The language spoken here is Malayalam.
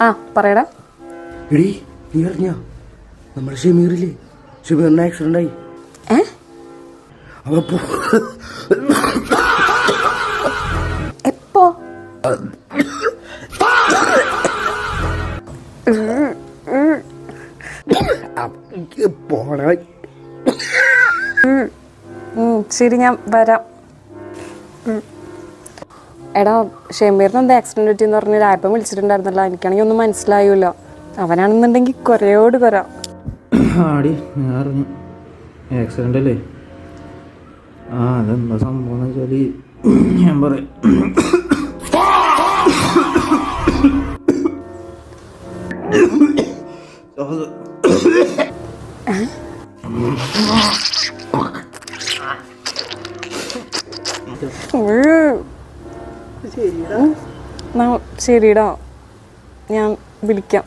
ആ പറയടാ. എടീ നീ അറിഞ്ഞ നമ്മുടെ ഷമീറില്ലേ, ഷമീറിന് ആക്സിഡന്റ് ആയി. എപ്പോ? ശരി, ഞാൻ വരാം. എടാ, ഷമീറിന് എന്താ ആക്സിഡന്റ് പറ്റിയെന്ന് പറഞ്ഞ് ആൽബം വിളിച്ചിട്ടുണ്ടായിരുന്നല്ലോ. എനിക്കാണെങ്കിൽ ഒന്നും മനസ്സിലായൂല്ലോ. അവനാണെന്നുണ്ടെങ്കിൽ കുറേയോട് വരാം. ആടി ഞാൻ അറിഞ്ഞു ആക്സിഡൻ്റ് അല്ലേ. അതെന്താ സംഭവം എന്ന് വെച്ചാൽ ഞാൻ പറയാം. ശരിടാ, ഞാൻ വിളിക്കാം.